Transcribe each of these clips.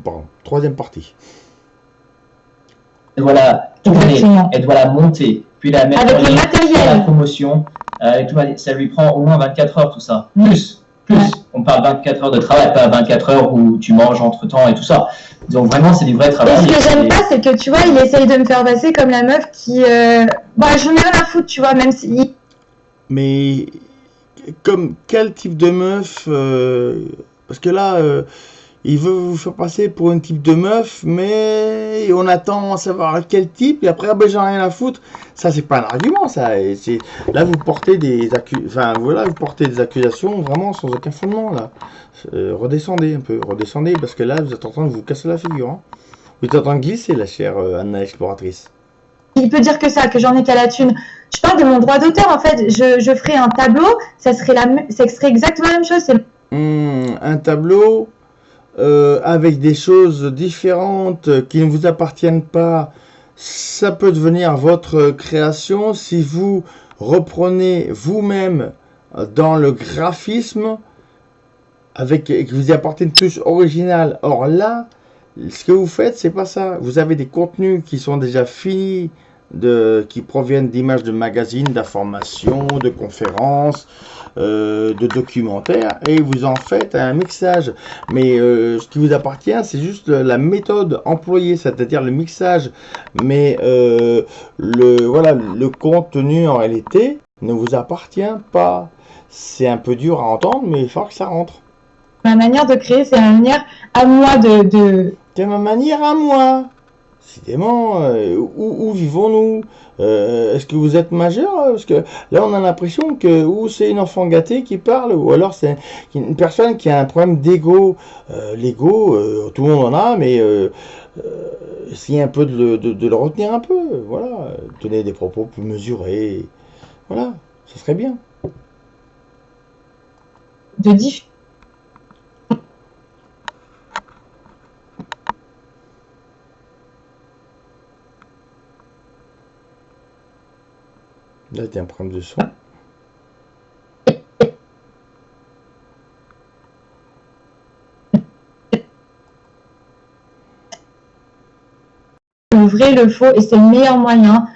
Pardon. Troisième partie. Elle doit la tourner, elle doit la monter, puis la mettre avec le matériel, la promotion. Ça lui prend au moins 24 heures tout ça. Plus. Ouais. On parle 24 heures de travail, pas 24 heures où tu manges entre temps et tout ça. Donc vraiment, c'est du vrai travail. Et ce que j'aime pas, c'est que tu vois, il essaye de me faire passer comme la meuf qui. Bah, je n'ai rien à foutre, tu vois, même si. Mais comme quel type de meuf parce que là, il veut vous faire passer pour une type de meuf, mais on attend à savoir quel type, et après, ah ben, j'en ai rien à foutre. Ça, c'est pas un argument, ça. Et là, vous portez des vous portez des accusations vraiment sans aucun fondement, là. Redescendez un peu, redescendez, parce que là, vous êtes en train de vous casser la figure. Hein. Vous êtes en train de glisser, la chère Anna l'exploratrice. Il peut dire que ça, que j'en ai qu'à la thune. Je parle de mon droit d'auteur, en fait. Je ferai un tableau, ça serait exactement la même chose. Un tableau avec des choses différentes qui ne vous appartiennent pas, ça peut devenir votre création si vous reprenez vous-même dans le graphisme avec et que vous y apportez une touche originale. Or là, ce que vous faites, c'est pas ça. Vous avez des contenus qui sont déjà finis, qui proviennent d'images de magazines, d'informations, de conférences, de documentaires, et vous en faites un mixage. Mais ce qui vous appartient, c'est juste la méthode employée, c'est-à-dire le mixage. Mais le contenu en réalité ne vous appartient pas. C'est un peu dur à entendre, mais il faut que ça rentre. Ma manière de créer, c'est la manière à moi de... C'est ma manière à moi. Décidément, où vivons-nous? Est-ce que vous êtes majeur? Parce que là, on a l'impression que ou c'est une enfant gâtée qui parle, ou alors c'est une personne qui a un problème d'ego. L'ego, tout le monde en a, mais essayez un peu de le retenir un peu. Voilà, tenez des propos plus mesurés. Voilà, ça serait bien. Là, il y a un problème de son. Le vrai, le faux, et c'est le meilleur moyen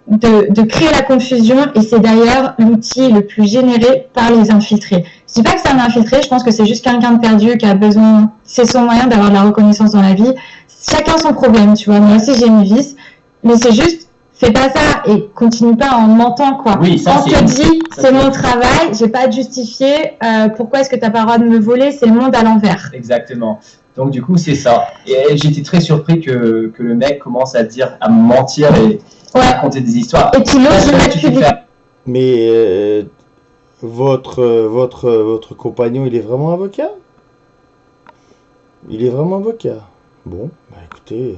de créer la confusion, et c'est d'ailleurs l'outil le plus généré par les infiltrés. Je dis pas que c'est un infiltré, je pense que c'est juste quelqu'un de perdu qui a besoin, c'est son moyen d'avoir de la reconnaissance dans la vie. Chacun son problème, tu vois. Moi aussi, j'ai mes vices, mais c'est juste, fais pas ça et continue pas en mentant, quoi. Oui, ça, on te dit, c'est mon travail, j'ai pas à te justifier, pourquoi est-ce que t'as pas le droit de me voler, c'est le monde à l'envers. Exactement. Donc du coup, c'est ça. Et j'étais très surpris que le mec commence à mentir et raconter des histoires. Et qu'il ose le mettre public. Mais votre compagnon, il est vraiment avocat? Il est vraiment avocat. Bon, bah écoutez...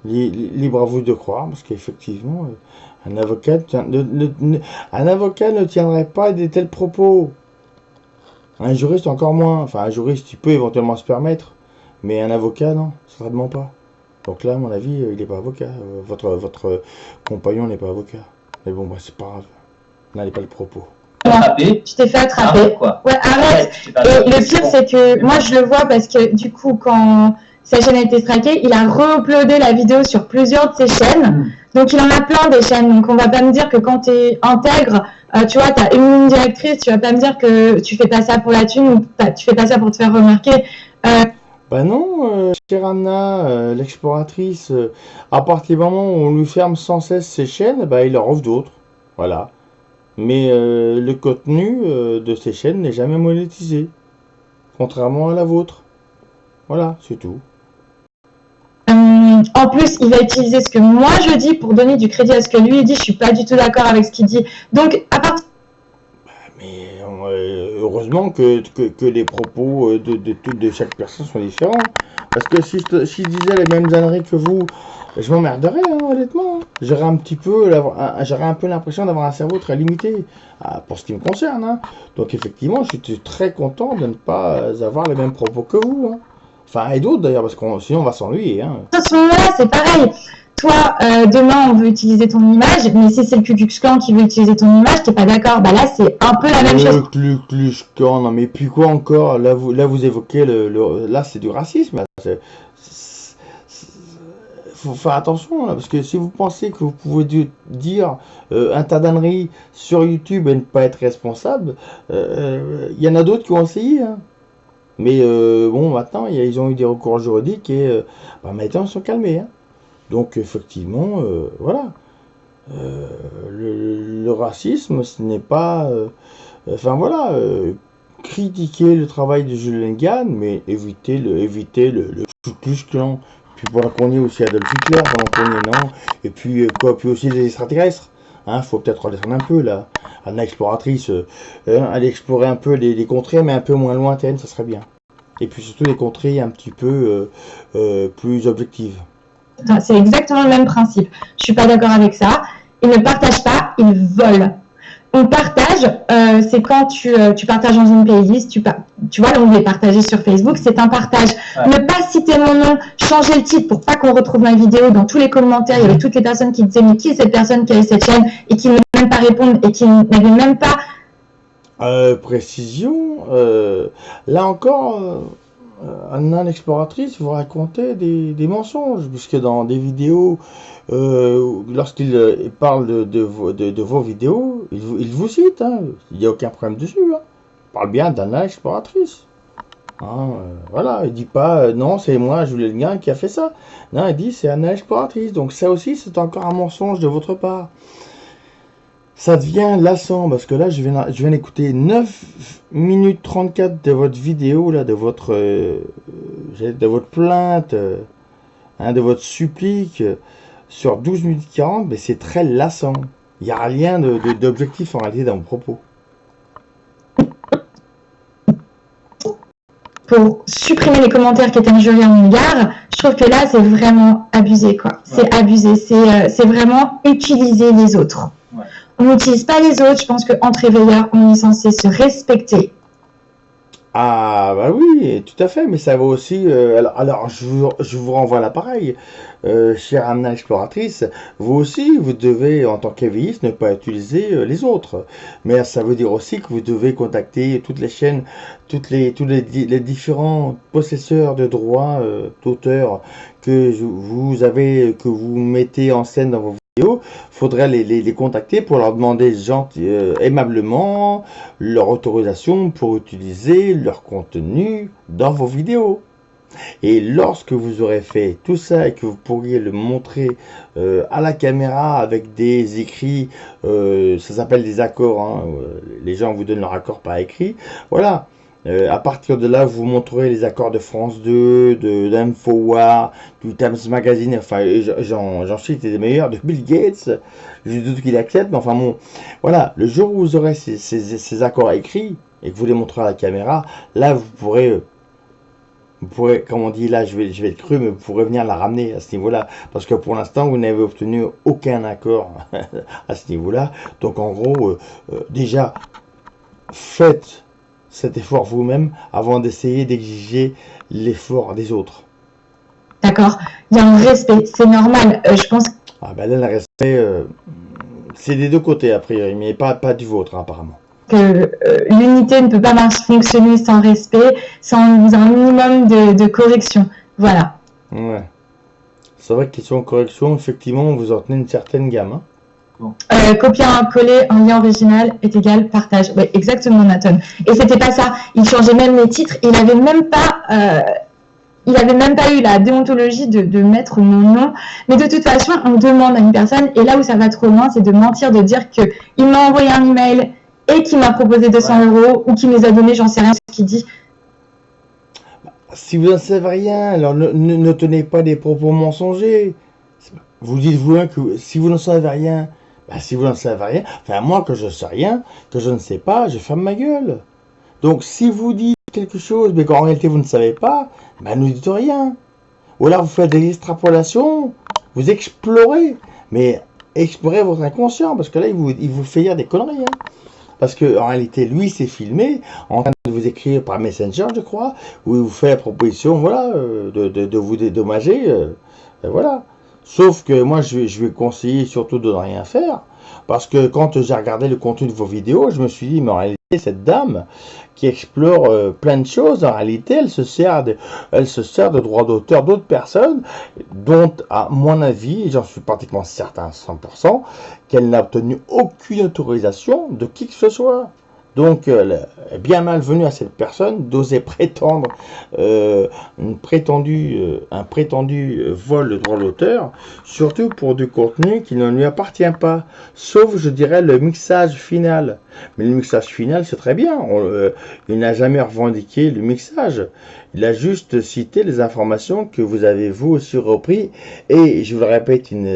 libre à vous de croire, parce qu'effectivement, un avocat ne tiendrait pas des tels propos. Un juriste encore moins. Enfin, un juriste, il peut éventuellement se permettre, mais un avocat, non, certainement pas. Donc là, à mon avis, il n'est pas avocat. Votre compagnon n'est pas avocat. Mais bon, bah, c'est pas grave. N'allez pas le propos. Tu t'es fait attraper. Arrête, quoi. Ouais, arrête. Et le pire, c'est que moi, je le vois parce que du coup, quand sa chaîne a été traquée, il a re-uploadé la vidéo sur plusieurs de ses chaînes. Donc, il en a plein des chaînes. Donc, on va pas me dire que quand tu es intègre, tu vois, tu as une ligne directrice, tu vas pas me dire que tu fais pas ça pour la thune ou tu fais pas ça pour te faire remarquer. Bah non, chère Anna, l'exploratrice, à partir du moment où on lui ferme sans cesse ses chaînes, bah, il en ouvre d'autres. Voilà. Mais le contenu de ces chaînes n'est jamais monétisé. Contrairement à la vôtre. Voilà, c'est tout. En plus, il va utiliser ce que moi je dis pour donner du crédit à ce que lui dit. Je suis pas du tout d'accord avec ce qu'il dit. Donc, à partir... Mais heureusement que les propos de chaque personne sont différents. Parce que si je disais les mêmes âneries que vous, je m'emmerderais, hein, honnêtement. J'aurais un peu l'impression d'avoir un cerveau très limité, pour ce qui me concerne. Hein. Donc effectivement, je suis très content de ne pas avoir les mêmes propos que vous. Hein. Enfin, et d'autres d'ailleurs, parce que sinon on va s'ennuyer. Hein. À ce moment-là, c'est pareil. Toi, demain, on veut utiliser ton image, mais si c'est le Ku Klux Klan qui veut utiliser ton image, t'es pas d'accord. Bah là, c'est un peu la même chose. Non, mais puis quoi encore? Là, vous évoquez là, c'est du racisme. Là. Faut faire attention, là, parce que si vous pensez que vous pouvez dire un tas d'âneries sur YouTube et ne pas être responsable, il y en a d'autres qui ont essayé. Hein. Mais bon, maintenant, ils ont eu des recours juridiques et maintenant, ils sont calmés. Hein. Donc, effectivement, voilà. Le racisme, ce n'est pas... enfin, voilà. Critiquer le travail de Julian Gann, mais éviter le Ku Klux Klan. Puis pendant qu'on y est aussi Adolf Hitler, pendant qu'on y est, non. Et puis, quoi, puis aussi les extraterrestres. Hein, faut peut-être redescendre un peu, là. Anna Exploratrice, aller explorer un peu les contrées, mais un peu moins lointaines, ça serait bien. Et puis surtout les contrées un petit peu plus objectives. C'est exactement le même principe. Je suis pas d'accord avec ça. Ils ne partagent pas, ils volent. On partage, c'est quand tu partages dans une playlist, tu vois l'onglet partager sur Facebook, c'est un partage. Ouais. Ne pas citer mon nom, changer le titre pour pas qu'on retrouve ma vidéo dans tous les commentaires. Il y avait toutes les personnes qui disaient mais qui est cette personne qui a eu cette chaîne et qui ne même pas répondre et qui n'avait même pas... Précision, là encore... Anna l'exploratrice vous racontait des mensonges, puisque dans des vidéos, lorsqu'il parle de vos vidéos, il vous cite, hein, il n'y a aucun problème dessus. Hein. Il parle bien d'Anna l'exploratrice. Hein, voilà, il dit pas non, c'est moi, Julien Gann, qui a fait ça. Non, il dit c'est Anna l'exploratrice. Donc ça aussi, c'est encore un mensonge de votre part. Ça devient lassant parce que là je viens d'écouter 9 minutes 34 de votre vidéo là, de votre plainte, hein, de votre supplique sur 12 minutes 40, mais c'est très lassant. Il n'y a rien d'objectif en réalité dans vos propos. Pour supprimer les commentaires qui étaient injurieux à mon égard, je trouve que là c'est vraiment abusé quoi. C'est abusé, c'est vraiment utiliser les autres. Ouais. On n'utilise pas les autres, je pense qu'entre réveilleurs, on est censé se respecter. Ah bah oui, tout à fait, mais ça va aussi... alors je vous renvoie à l'appareil, chère Anna Exploratrice, vous aussi, vous devez, en tant qu'éveilliste, ne pas utiliser les autres. Mais ça veut dire aussi que vous devez contacter toutes les chaînes, tous les différents possesseurs de droits d'auteur que vous mettez en scène dans vos vidéos. Faudrait les contacter pour leur demander aimablement leur autorisation pour utiliser leur contenu dans vos vidéos. Et lorsque vous aurez fait tout ça et que vous pourriez le montrer à la caméra avec des écrits, ça s'appelle des accords, hein, les gens vous donnent leur accord par écrit, voilà. À partir de là, vous montrerez les accords de France 2, d'Infowar, du Times Magazine, enfin, j'en cite des meilleurs, de Bill Gates, je doute qu'il accepte, mais enfin bon, voilà, le jour où vous aurez ces accords écrits, et que vous les montrez à la caméra, là, vous pourrez, comme on dit, là, je vais être cru, mais vous pourrez venir la ramener à ce niveau-là, parce que pour l'instant, vous n'avez obtenu aucun accord à ce niveau-là, donc en gros, déjà, faites cet effort vous-même avant d'essayer d'exiger l'effort des autres. D'accord, il y a un respect, c'est normal, je pense. Ah ben là, le respect, c'est des deux côtés a priori, mais pas du vôtre apparemment. Que l'unité ne peut pas fonctionner sans respect, sans un minimum de correction, voilà. Ouais, c'est vrai que question correction, effectivement, vous en tenez une certaine gamme, hein. Copier un coller un lien original est égal partage. Oui, exactement, Nathan. Et c'était pas ça. Il changeait même les titres. Il avait même pas eu la déontologie de mettre mon nom. Mais de toute façon, on demande à une personne. Et là où ça va trop loin, c'est de mentir, de dire que il m'a envoyé un email et qu'il m'a proposé 200 € ou qu'il me les a donnés. J'en sais rien ce qu'il dit. Si vous n'en savez rien, alors ne tenez pas des propos mensongers. Vous dites vous-même que si vous n'en savez rien. Ben, si vous n'en savez rien, enfin moi que je sais rien, que je ne sais pas, je ferme ma gueule. Donc si vous dites quelque chose, mais qu'en réalité vous ne savez pas, ben ne dites rien. Ou alors vous faites des extrapolations, vous explorez, mais explorez votre inconscient, parce que là il vous fait dire des conneries. Hein. Parce que en réalité, lui s'est filmé en train de vous écrire par Messenger, je crois, où il vous fait la proposition, voilà, de vous dédommager, voilà. Sauf que moi, je vais conseiller surtout de ne rien faire. Parce que quand j'ai regardé le contenu de vos vidéos, je me suis dit, mais en réalité, cette dame qui explore plein de choses, en réalité, elle se sert de droits d'auteur d'autres personnes, dont, à mon avis, j'en suis pratiquement certain à 100%, qu'elle n'a obtenu aucune autorisation de qui que ce soit. Donc, bien malvenu à cette personne d'oser prétendre un prétendu vol de droit d'auteur, surtout pour du contenu qui ne lui appartient pas, sauf, je dirais, le mixage final. Mais le mixage final, c'est très bien. Il n'a jamais revendiqué le mixage. Il a juste cité les informations que vous avez, vous aussi, repris. Et, je vous le répète une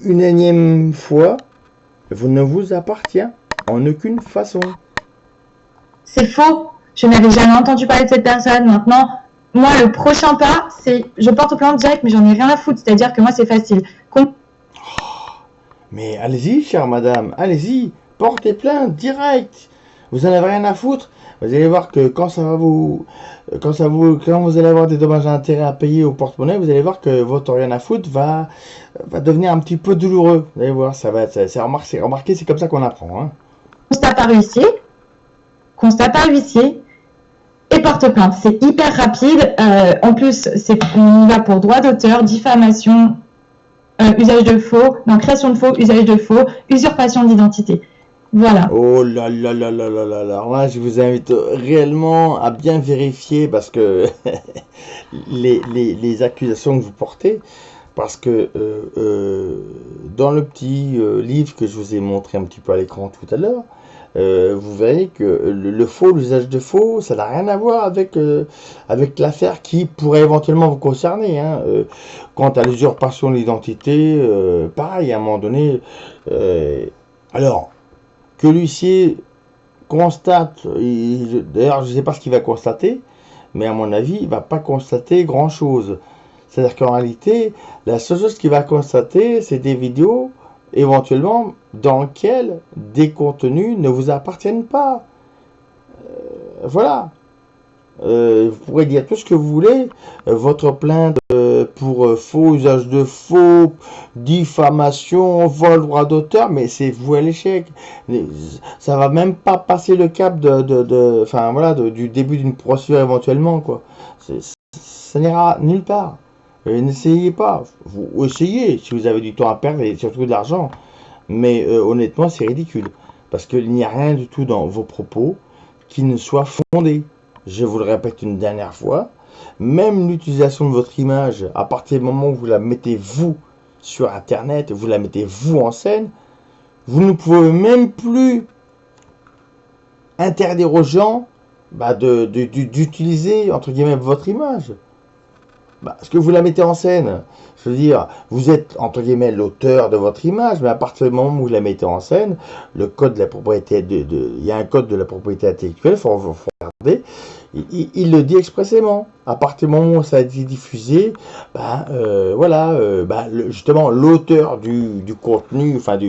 énième fois, vous ne vous appartient en aucune façon. C'est faux. Je n'avais jamais entendu parler de cette personne. Maintenant, moi, le prochain pas, c'est je porte plainte direct, mais j'en ai rien à foutre. C'est-à-dire que moi, c'est facile. Mais allez-y, chère madame, allez-y, portez plainte direct. Vous en avez rien à foutre. Vous allez voir que quand vous allez avoir des dommages à intérêt à payer au porte-monnaie, vous allez voir que votre rien à foutre va devenir un petit peu douloureux. Vous allez voir, c'est remarqué, c'est comme ça qu'on apprend. Hein. Constat par huissier et porte plainte. C'est hyper rapide. En plus, on y va pour droit d'auteur, diffamation, usage de faux, création de faux, usage de faux, usurpation d'identité. Voilà. Oh là là là là là là là. Alors là, je vous invite réellement à bien vérifier parce que les accusations que vous portez, parce que dans le petit livre que je vous ai montré un petit peu à l'écran tout à l'heure, vous verrez que le faux, l'usage de faux, ça n'a rien à voir avec l'affaire qui pourrait éventuellement vous concerner. Hein. Quant à l'usurpation de l'identité, pareil, à un moment donné. Alors, que l'huissier constate, d'ailleurs je ne sais pas ce qu'il va constater, mais à mon avis, il ne va pas constater grand-chose. C'est-à-dire qu'en réalité, la seule chose qu'il va constater, c'est des vidéos, éventuellement, dans lesquelles des contenus ne vous appartiennent pas. Voilà. Vous pourrez dire tout ce que vous voulez, votre plainte pour faux, usage de faux, diffamation, vol, droit d'auteur, mais c'est voué à l'échec. Ça va même pas passer le cap du début d'une procédure éventuellement, quoi. Ça n'ira nulle part. N'essayez pas. Vous essayez si vous avez du temps à perdre et surtout de l'argent. Mais honnêtement, c'est ridicule. Parce qu'il n'y a rien du tout dans vos propos qui ne soit fondé. Je vous le répète une dernière fois, même l'utilisation de votre image, à partir du moment où vous la mettez vous sur Internet, vous la mettez vous en scène, vous ne pouvez même plus interdire aux gens d'utiliser, entre guillemets, votre image. Parce que vous la mettez en scène, je veux dire, vous êtes, entre guillemets, l'auteur de votre image, mais à partir du moment où vous la mettez en scène, le code de la propriété, il y a un code de la propriété intellectuelle, il faut regarder, il le dit expressément. À partir du moment où ça a été diffusé, justement, l'auteur du contenu, enfin,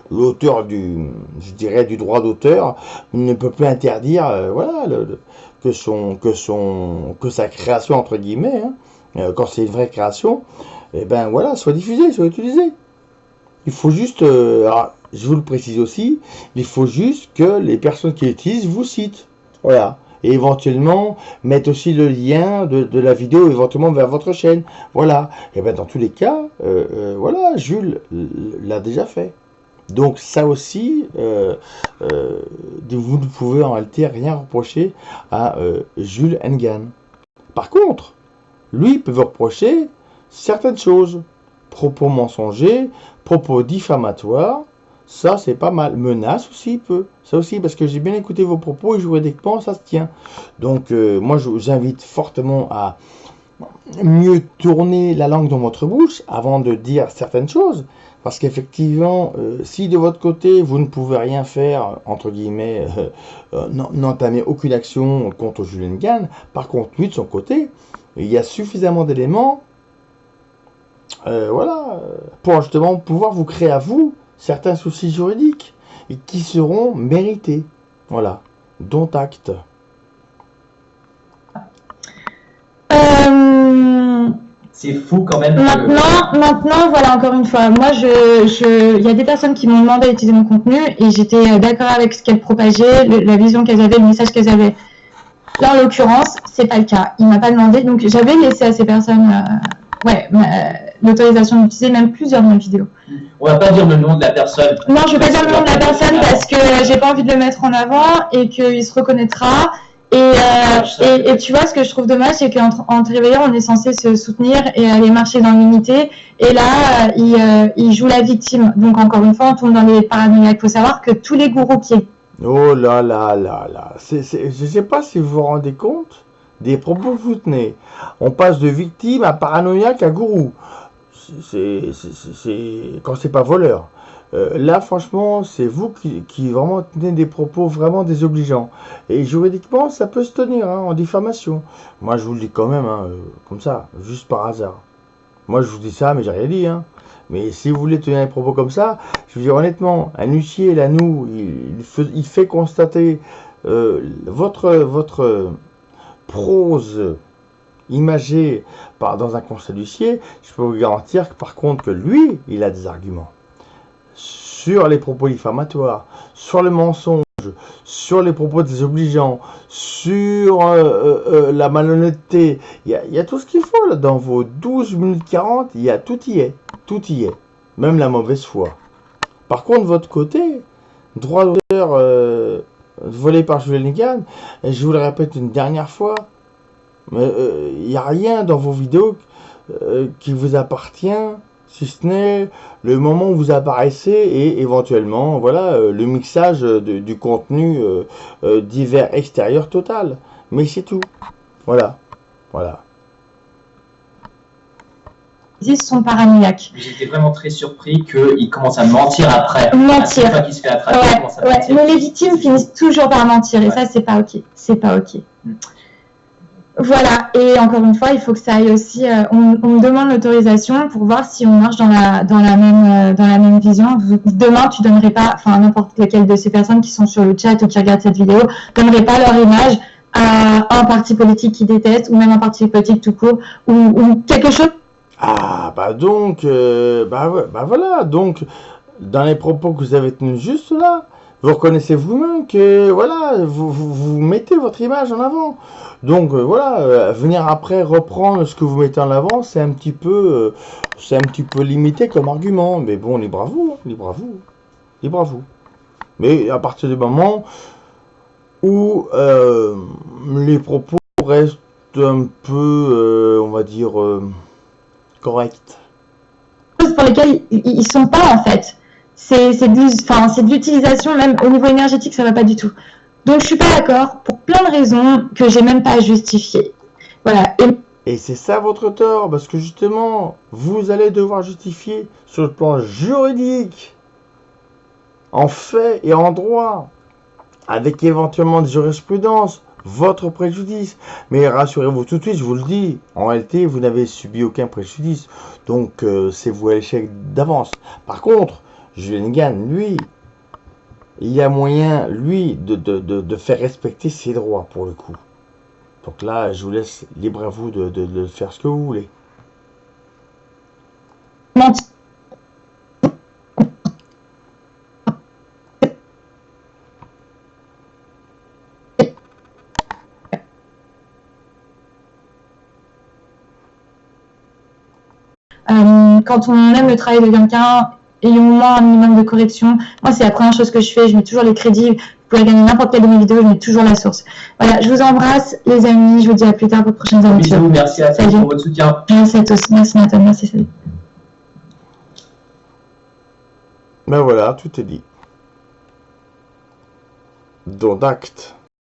l'auteur je dirais, du droit d'auteur, ne peut plus interdire, que sa création, entre guillemets, quand c'est une vraie création, soit diffusée, soit utilisée. Il faut juste, alors, je vous le précise aussi, il faut juste que les personnes qui l'utilisent vous citent. Voilà. Et éventuellement, mettre aussi le lien de la vidéo éventuellement vers votre chaîne. Voilà. Et dans tous les cas, Jules l'a déjà fait. Donc ça aussi, vous ne pouvez en réalité rien reprocher à Jules Engan. Par contre, lui peut vous reprocher certaines choses. Propos mensongers, propos diffamatoires, ça c'est pas mal. Menaces aussi, il peut. Ça aussi, parce que j'ai bien écouté vos propos et juridiquement, ça se tient. Donc moi, j'invite fortement à mieux tourner la langue dans votre bouche avant de dire certaines choses. Parce qu'effectivement, si de votre côté, vous ne pouvez rien faire, entre guillemets, n'entamer aucune action contre Jules Engan, par contre, lui, de son côté, il y a suffisamment d'éléments pour justement pouvoir vous créer à vous certains soucis juridiques et qui seront mérités. Voilà, dont acte. c'est fou quand même. Maintenant, voilà, encore une fois, moi, il y a des personnes qui m'ont demandé d'utiliser mon contenu et j'étais d'accord avec ce qu'elles propageaient, la vision qu'elles avaient, le message qu'elles avaient. Là, en l'occurrence, c'est pas le cas. Il m'a pas demandé, donc j'avais laissé à ces personnes, l'autorisation d'utiliser même plusieurs de mes vidéos. On va pas dire le nom de la personne. Non, je vais pas dire le nom de la personne parce que j'ai pas envie de le mettre en avant et qu'il se reconnaîtra. Et tu vois, ce que je trouve dommage, c'est qu'en te réveillant, on est censé se soutenir et aller marcher dans l'unité. Et là, il joue la victime. Donc, encore une fois, on tombe dans les paranoïaques. Il faut savoir que tous les gourous qui... Oh là là là là. Je ne sais pas si vous vous rendez compte des propos que vous tenez. On passe de victime à paranoïaque à gourou. Quand c'est pas voleur. Là, franchement, c'est vous qui vraiment tenez des propos vraiment désobligeants. Et juridiquement, ça peut se tenir en diffamation. Moi, je vous le dis quand même, comme ça, juste par hasard. Moi, je vous dis ça, mais j'ai rien dit. Mais si vous voulez tenir des propos comme ça, je veux dire honnêtement, un huissier, là, nous, il fait constater votre prose imagée dans un conseil d'huissier. Je peux vous garantir que, par contre, que lui, il a des arguments. Sur les propos diffamatoires, sur le mensonge, sur les propos désobligeants, sur la malhonnêteté. Il y a tout ce qu'il faut là dans vos 12 minutes 40, tout y est. Tout y est. Même la mauvaise foi. Par contre, votre côté, droit d'auteur volé par Julian Nigan, et je vous le répète une dernière fois, il n'y a rien dans vos vidéos qui vous appartient, si ce n'est le moment où vous apparaissez et éventuellement voilà le mixage du contenu divers extérieur total. Mais c'est tout. Voilà. Ils sont paranoïaques. J'étais vraiment très surpris qu'il commence à mentir après. Mentir. À chaque fois qu'il se fait attraper, il commence à mentir. Mais les victimes finissent toujours par mentir et ça, c'est pas ok. C'est pas ok. Voilà, et encore une fois, il faut que ça aille aussi. On me demande l'autorisation pour voir si on marche dans la même vision. Demain, tu donnerais pas, enfin n'importe laquelle de ces personnes qui sont sur le chat ou qui regardent cette vidéo, donnerait pas leur image à un parti politique qui déteste ou même un parti politique tout court ou quelque chose. Ah bah donc, voilà, donc dans les propos que vous avez tenus juste là, vous reconnaissez vous-même que voilà, vous mettez votre image en avant. Donc voilà, venir après reprendre ce que vous mettez en avant, c'est un petit peu limité comme argument. Mais bon, libre à vous. Mais à partir du moment où les propos restent un peu, on va dire, corrects. Pour lesquels ils sont pas en fait. C'est de l'utilisation, même au niveau énergétique, ça va pas du tout. Donc je suis pas d'accord pour plein de raisons que j'ai même pas à justifier. Voilà. Et c'est ça votre tort, parce que justement, vous allez devoir justifier sur le plan juridique, en fait et en droit, avec éventuellement des jurisprudences, votre préjudice. Mais rassurez-vous tout de suite, je vous le dis, en réalité, vous n'avez subi aucun préjudice. Donc c'est vous à l'échec d'avance. Par contre, Julian Nigan, lui, il y a moyen, lui, de faire respecter ses droits, pour le coup. Donc là, je vous laisse libre à vous de faire ce que vous voulez. Quand on aime le travail de quelqu'un, ayons au moins un minimum de correction. Moi, c'est la première chose que je fais. Je mets toujours les crédits. Vous pouvez regarder n'importe quelle de mes vidéos, je mets toujours la source. Voilà, je vous embrasse, les amis. Je vous dis à plus tard pour de prochaines aventures. Bisous, merci à tous pour votre soutien. Merci à tous. Merci Nathan. Merci, salut. Ben voilà, tout est dit. Dont acte.